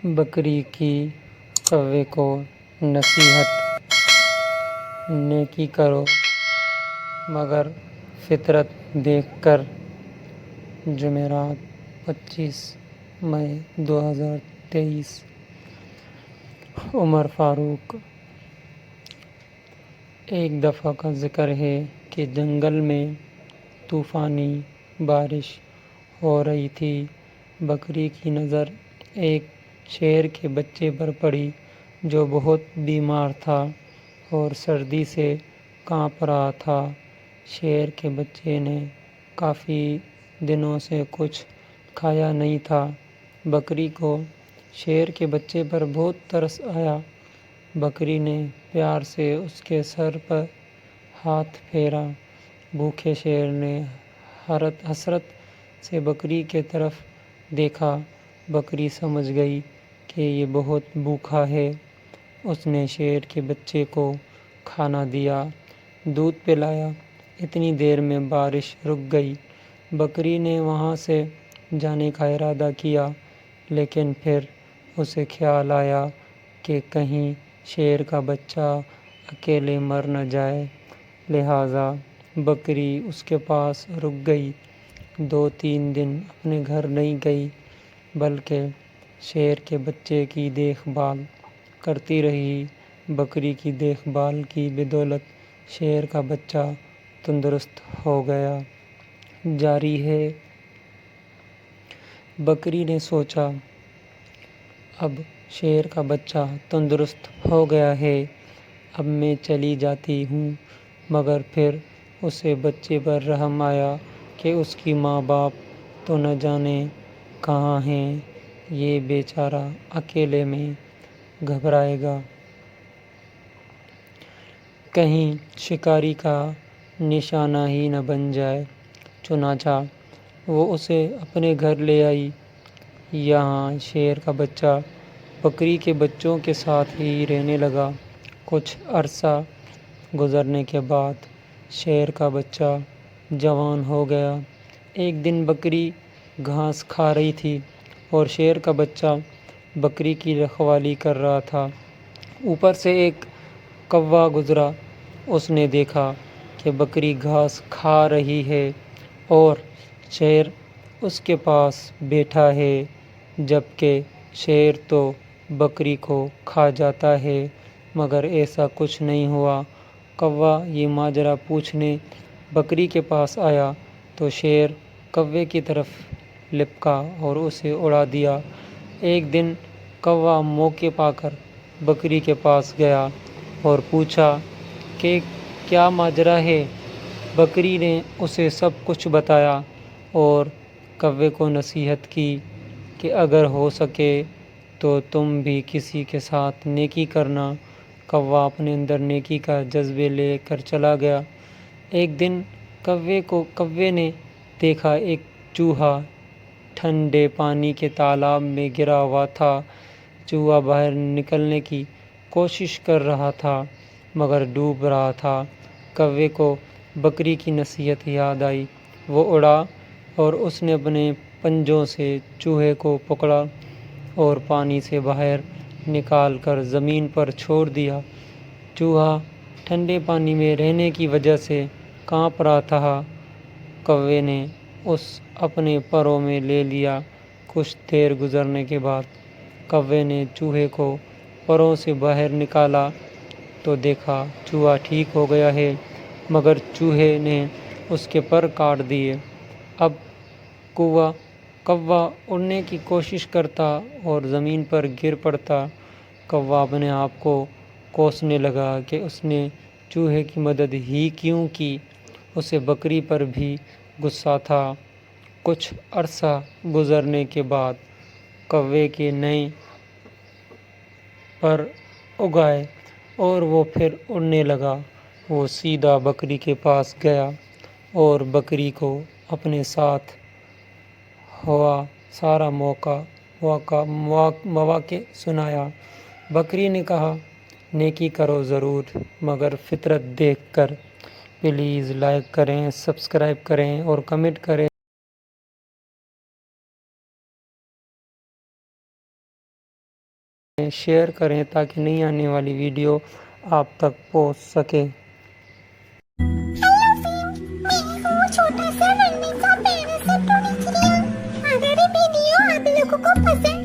بکری کی کوے کو نصیحت: نیکی کرو مگر فطرت دیکھ کر۔ جمعرات 25 مئی 2023۔ عمر فاروق۔ ایک دفعہ کا ذکر ہے کہ جنگل میں طوفانی بارش ہو رہی تھی۔ بکری کی نظر ایک شیر کے بچے پر پڑی جو بہت بیمار تھا اور سردی سے کانپ رہا تھا۔ شیر کے بچے نے کافی دنوں سے کچھ کھایا نہیں تھا۔ بکری کو شیر کے بچے پر بہت ترس آیا۔ بکری نے پیار سے اس کے سر پر ہاتھ پھیرا۔ بھوکے شیر نے حسرت سے بکری کی طرف دیکھا۔ بکری سمجھ گئی کہ یہ بہت بھوکا ہے۔ اس نے شیر کے بچے کو کھانا دیا، دودھ پلایا۔ اتنی دیر میں بارش رک گئی۔ بکری نے وہاں سے جانے کا ارادہ کیا، لیکن پھر اسے خیال آیا کہ کہیں شیر کا بچہ اکیلے مر نہ جائے، لہٰذا بکری اس کے پاس رک گئی۔ 2-3 دن اپنے گھر نہیں گئی، بلکہ شیر کے بچے کی دیکھ بھال کرتی رہی۔ بکری کی دیکھ بھال کی بدولت شیر کا بچہ تندرست ہو گیا۔ جاری ہے۔ بکری نے سوچا، اب شیر کا بچہ تندرست ہو گیا ہے، اب میں چلی جاتی ہوں۔ مگر پھر اسے بچے پر رحم آیا کہ اس کی ماں باپ تو نہ جانے کہاں ہیں، یہ بے چارہ اکیلے میں گھبرائے گا، کہیں شکاری کا نشانہ ہی نہ بن جائے۔ چنانچہ وہ اسے اپنے گھر لے آئی۔ یہاں شیر کا بچہ بکری کے بچوں کے ساتھ ہی رہنے لگا۔ کچھ عرصہ گزرنے کے بعد شیر کا بچہ جوان ہو گیا۔ ایک دن بکری گھاس کھا رہی تھی اور شیر کا بچہ بکری کی رکھوالی کر رہا تھا۔ اوپر سے ایک کوّا گزرا۔ اس نے دیکھا کہ بکری گھاس کھا رہی ہے اور شیر اس کے پاس بیٹھا ہے، جبکہ شیر تو بکری کو کھا جاتا ہے، مگر ایسا کچھ نہیں ہوا۔ کوّا یہ ماجرا پوچھنے بکری کے پاس آیا تو شیر کوّے کی طرف لپکا اور اسے اڑا دیا۔ ایک دن کوّا موقع پا کر بکری کے پاس گیا اور پوچھا کہ کیا ماجرا ہے۔ بکری نے اسے سب کچھ بتایا اور کوّے کو نصیحت کی کہ اگر ہو سکے تو تم بھی کسی کے ساتھ نیکی کرنا۔ کوّا اپنے اندر نیکی کا جذبہ لے کر چلا گیا۔ ایک دن کوّے نے دیکھا ایک چوہا ٹھنڈے پانی کے تالاب میں گرا ہوا تھا۔ چوہا باہر نکلنے کی کوشش کر رہا تھا مگر ڈوب رہا تھا۔ کوّے کو بکری کی نصیحت یاد آئی۔ وہ اڑا اور اس نے اپنے پنجوں سے چوہے کو پکڑا اور پانی سے باہر نکال کر زمین پر چھوڑ دیا۔ چوہا ٹھنڈے پانی میں رہنے کی وجہ سے کانپ رہا تھا۔ کوّے نے اسے اپنے پروں میں لے لیا۔ کچھ دیر گزرنے کے بعد کوّے نے چوہے کو پروں سے باہر نکالا تو دیکھا چوہا ٹھیک ہو گیا ہے، مگر چوہے نے اس کے پر کاٹ دیے۔ اب کوّا اڑنے کی کوشش کرتا اور زمین پر گر پڑتا۔ کوّا اپنے آپ کو کوسنے لگا کہ اس نے چوہے کی مدد ہی کیوں کی، اسے بکری پر بھی غصہ تھا۔ کچھ عرصہ گزرنے کے بعد کوّے کے نئے پر اگ آئے اور وہ پھر اڑنے لگا۔ وہ سیدھا بکری کے پاس گیا اور بکری کو اپنے ساتھ ہوا سارا واقعہ سنایا۔ بکری نے کہا، نیکی کرو ضرور مگر فطرت دیکھ کر۔ پلیز لائک کریں، سبسکرائب کریں اور کمنٹ کریں۔ شیئر کریں تاکہ نئی آنے والی ویڈیو آپ تک پہنچ سکے۔ ہیلو فرینڈ، میں ہوں چھوٹا سا رنگین سا پیارا سا ٹونی چڑیا۔ اگر یہ ویڈیو آپ لوگوں کو پسند